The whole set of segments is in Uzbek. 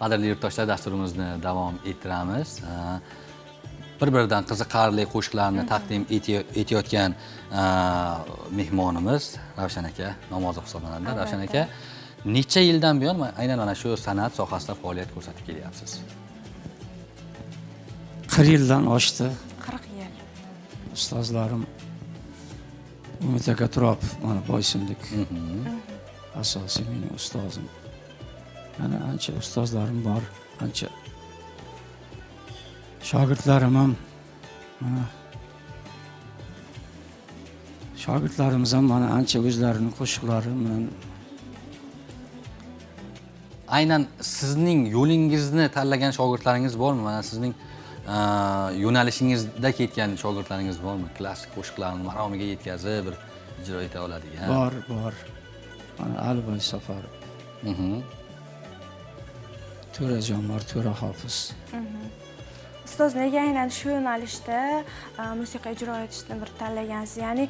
Qadrli yurtdoshlar, dasturimizni davom ettiramiz. Bir-biridan qiziqarli qo'shiqlarni taqdim etayotgan mehmonimiz Ravshan aka namozov hisoblanadi. Ravshan aka, necha yildan buyon aynan mana shu san'at sohasida faoliyat ko'rsatib kelyapsiz? 40 yildan oshdi. 40 yil. Ustozlarim Umid aka Turopov, mana Boysunlik asosiy mening ustozim. Mana ancha ustozlarim bor, ancha shogirdlarim ham mana shogirdlarimiz ham mana ancha o'zlarining qo'shiqlari bilan. Aynan sizning yo'lingizni tanlagan shogirdlaringiz bormi? Mana sizning yo'nalishingizda ketgan shogirdlaringiz bormi? Klassik qo'shiqlarni maromiga yetkazib bir ijro eta oladigan. Bor. Mana Alibay Safar. To'rajon bor, To'ra Hofiz. Ustoz, nega aynan shu yo'nalishda musiqa ijro etishni bir tanlagansiz? Ya'ni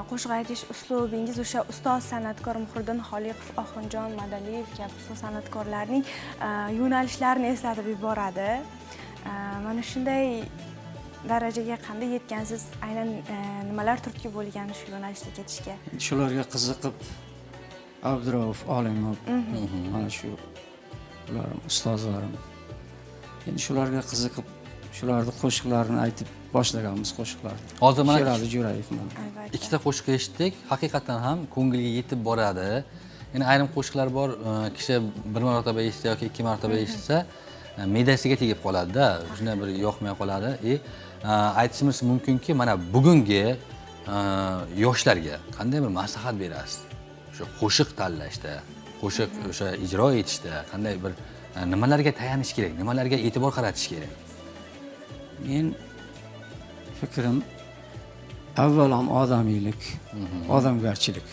qo'shiq aytish uslubingiz o'sha ustoz san'atkor Muhriddin Xoliqov, Oxunjon Madaliyev kabi ustoz san'atkorlarning yo'nalishlarini eslatib yuboradi. Mana shunday darajaga qanday yetgansiz? Aynan nimalar turtki bo'lgan shu yo'nalishda ketishga? Shularga qiziqib Abdurauf Olimov, mana shu ular ustozlarim. Endi shularga qiziqib, shularning qo'shiqlarini aytib boshlaganmiz qo'shiqlarni. Hozir mana Sherali Jo'rayev mana. ikkita qo'shiq eshitdik, haqiqatan ham ko'ngilga yetib boradi. Ya'ni ayrim qo'shiqlar bor, kishi bir marotaba eshitsa yoki ikki marotaba eshitsa, me'dasiga tegib qoladi-da, shunday bir yoqmay qoladi. Aytishimiz mumkinki, mana bugungi yoshlarga qanday bir maslahat berasiz? O'sha qo'shiq tanlashda, qo'shiq o'sha ijro etishda qanday bir nimalarga tayanish kerak, nimalarga e'tibor qaratish kerak? Men fikrim avvalam odamiylik, odamgarchilik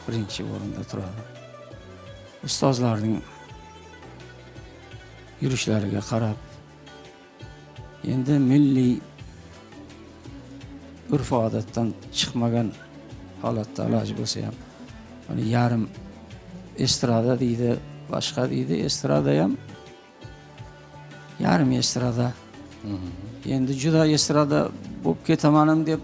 birinchi o'rinda turadi. Ustozlarning yurishlariga qarab, endi milliy urf odatdan chiqmagan holatda iloji bo'lsa ham, mana yarim estrada deydi, boshqa deydi, estrada ham yarim estrada. Endi juda estrada bo'lib ketamanim deb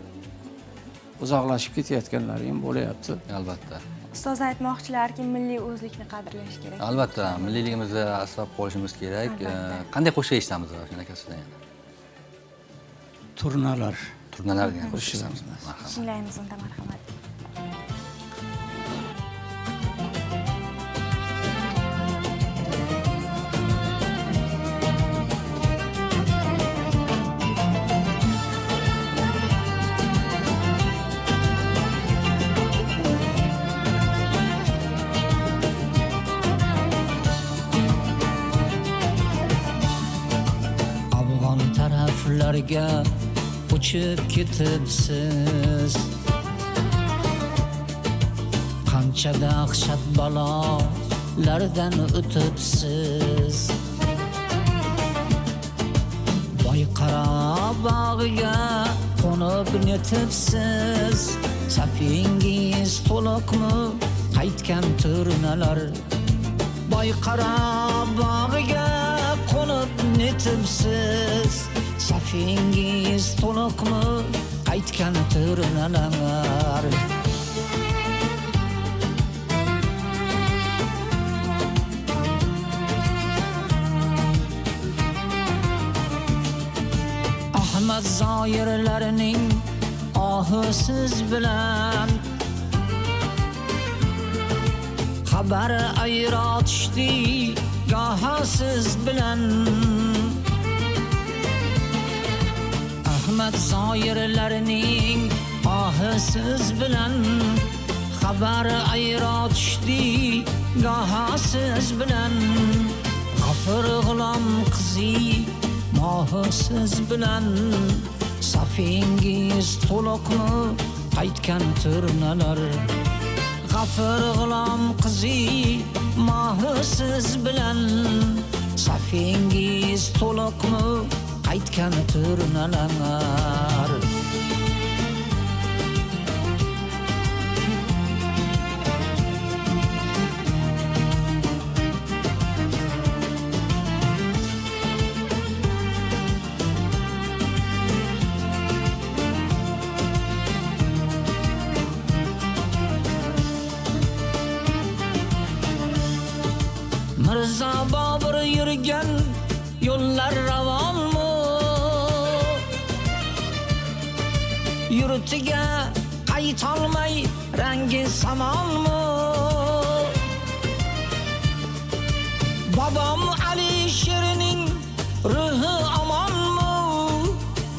uzoqlashib ketayotganlar ham bo'layapti. Albatta. Ustoz aytmoqchilarki, milliy o'zlikni qadrlash kerak. Albatta, milliyligimizni asrab qolishimiz kerak. Qanday qo'shiq eshitamiz Ravshan aka sizdan yana? Turnalar. Turnalar degan qo'shiq. Tinglaymiz unda, marhamat. Afg'on taraflarga uchib ketibsiz, qancha dahshat balolardan o'tibsiz. Boyqarabog'iga qo'nib netibsiz, safingiz to'liqmi qaytgan turnalar? Boyqarabog'iga qo'nib netibsiz, safingiz to'liqmi qaytgan turnalar? Ahmad Zoirlarning ohi siz bilan xabar ayrotishdi goho siz bilan. Ahmad Zoirlarning ohi siz bilan xabar ayrotishdi goho siz bilan. G'afur G'ulom qizi mohi siz bilan, safingiz to'liqmi qaytgan turnalar? G'afur G'ulom qizi mohi siz bilan, safingiz to'liqmi qaytgan turnalar? Mirza Bobur yurgan yo'llar ravonmi? Yurtiga qaytolmay rangi samonmi? Babam Alisherning ruhi amonmi?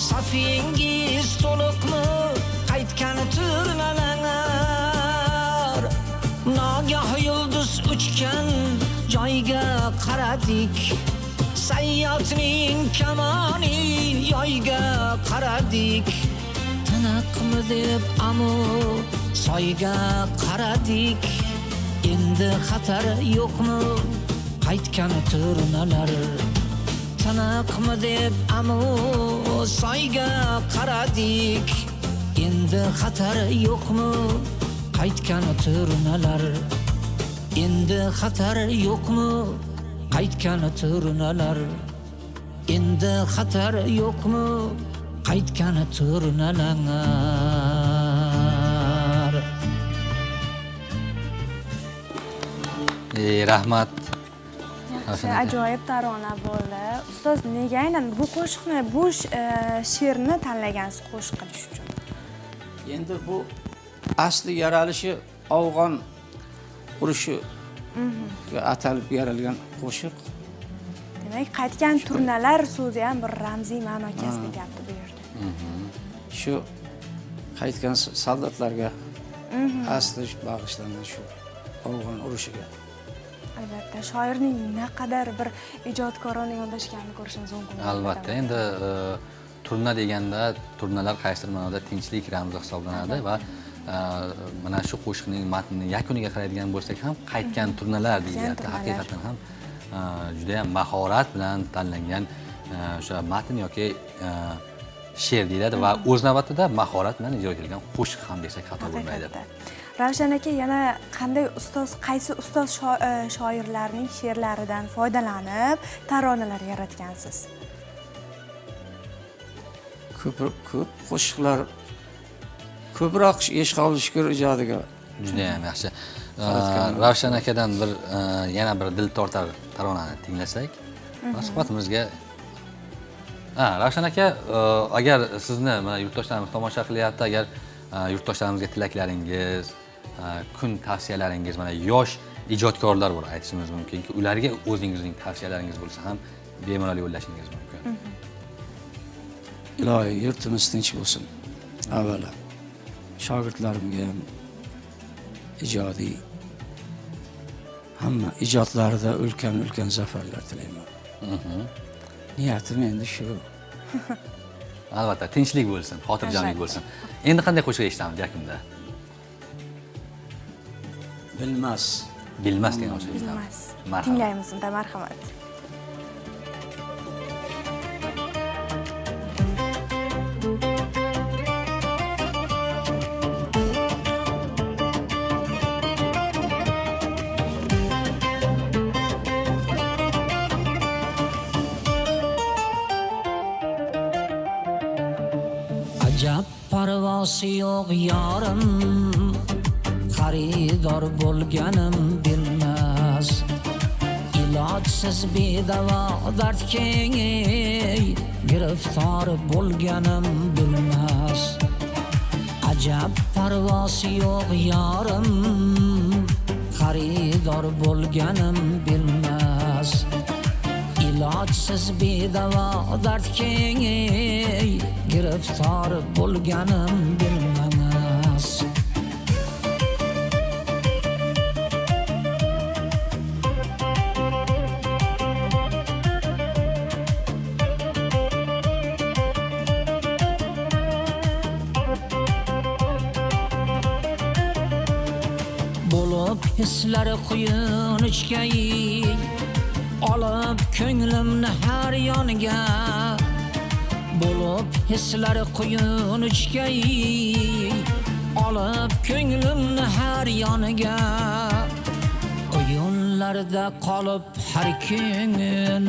Safingiz to'liqmi? Qaytgan turnalar. Nagah yulduz uchgan joyga qaradik. Sayyatning kamoni yoyga qaradik. Tiniqmi deb amu soyga qaradik. Endi xatar yo'qmi? Qaytgan turnalar. Tiniqmi deb amu soyga qaradik. Endi xatar yo'qmi? Qaytgan turnalar. Endi xatar yo'qmi? Qaytgan turnalar. Endi xatar yo'qmi? Qaytgan turnalar. Rahmat. Yaxshi, ajoyib tarona bo'ldi. Ustoz, nega aynan bu qo'shiqni, bu she'rni tanlagansiz qo'shiq qilish uchun? Endi bu asli yaralishi Afg'on urushi atalib yaralgan qo'shiq. Demak, qaytgan turnalar so'zi ham bir ramziy ma'no kasb etyapti bu yerda. Shu qaytgan soldatlarga asli bag'ishlangan shu Afg'on urushiga. Albatta, shoirning naqadar bir ijodkorona yondashganini ko'rishimiz mumkin. Albatta, endi turna deganda turnalar qaysidir ma'noda tinchlik ramzi hisoblanadi va mana shu qo'shiqning matnining yakuniga qaraydigan bo'lsak ham qaytgan turnalar deyilyapti. Haqiqatan ham juda ham mahorat bilan tanlangan o'sha matn yoki she'r deyiladi va o'z navbatida mahorat bilan ijro etilgan qo'shiq ham desak xato bo'lmaydi. Ravshan aka, yana qanday qaysi ustoz shoirlarning she'rlaridan foydalanib taronalar yaratgansiz? Ko'p qo'shiqlar ko'proq Eshqobul Shukur ijodiga juda ham yaxshi. Ravshan akadan yana bir dil tortar taronani tinglasak va suhbatimizga Ravshan aka, agar sizni mana yurtdoshlarimiz tomosha qilyapti, agar yurtdoshlarimizga tilaklaringiz, kun tavsiyalaringiz, mana yosh ijodkorlar bor aytishimiz mumkinki, ularga o'zingizning tavsiyalaringiz bo'lsa ham bemalol yo'llashingiz mumkin. Ilohiy yurtimiz tinch bo'lsin. Avvalo shogirdlarimga ham ijodiy hamma ijodlarida ulkan zafarlar tilayman. Niyatim endi shu. Albatta, tinchlik bo'lsin, xotirjamlik bo'lsin. Endi qanday qo'shiq eshitamiz yakunda? Bilmas degan qo'shiq eshitamiz. Bilmas. Tinglaymiz unda, marhamat. Ajab parvosi yo'q yorim, xaridor bo'lganim bilmas. Ilojsiz bedavo dard kengay, giriftor bo'lganim bilmas. Ajab parvosi yo'q yorim, xaridor bo'lganim bilmas. Ilojsiz bedavo dard kengay, giriftor bo'lganim bilmas. Bo'lib hislari quyun ichgay, olib ko'nglimni har yoniga. Bo'lib hislari quyun ichgay, olib ko'nglimni har yoniga. O'yinlarda qolib har kun,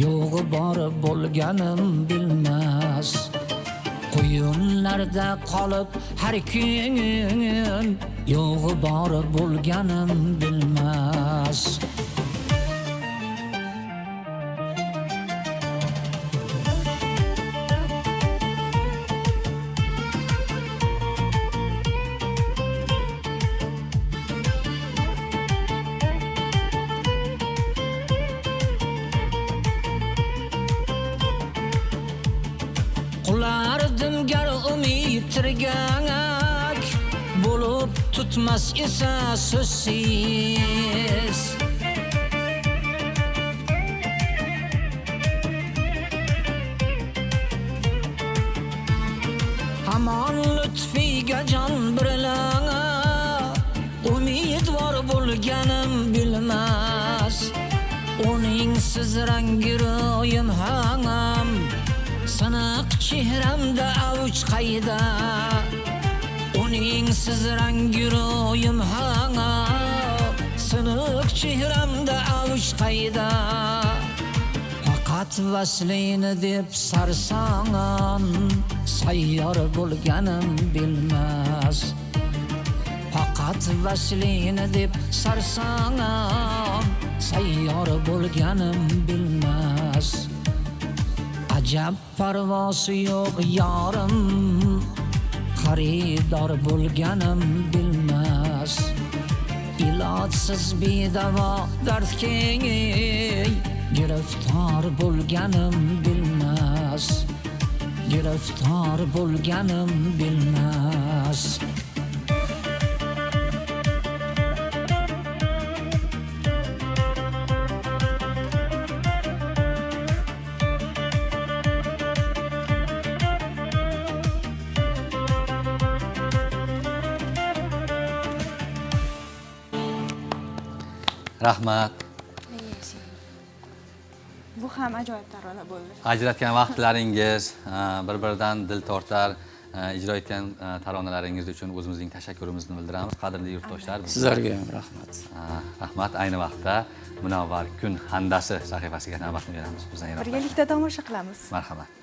yo'g'i bor bo'lganim bilmas. O'yinlarda qolib har kun, yo'g'i bor bo'lganim bilmas. tirgak bo'lib tutmas esa so'zsiz. Hamon lutfiga jon birilanga umidvor bo'lganim bilmas. Uningssiz rangi ro'yim hangam siniq chehramda avuch qayda. Uningssiz rangi ro'yim hangam siniq chehramda avuch qayda. Faqat vaslini deb sarsangam sayyor bo'lganim bilmas. Faqat vaslini deb sarsangam sayyor bo'lganim bilmas. Ajab parvosi yo'q yorim xaridor bo'lganim bilmas. Ilojsiz bedavo dardga giriftor bo'lganim bilmas. Giriftor bo'lganim bilmas. Rahmat. Bu ham ajoyib tarona bo'ldi. Ajratgan vaqtlaringiz, bir-biridan dil tortar ijro etgan taronalaringiz uchun o'zimizning tashakkurimizni bildiramiz. Qadrli yurtdoshlar, Sizlarga ham rahmat. rahmat. Ayni vaqtda Munavvar kun handasi sahifasiga navbatni beramiz. Bizdan yana Birgalikda tomosha qilamiz. marhamat.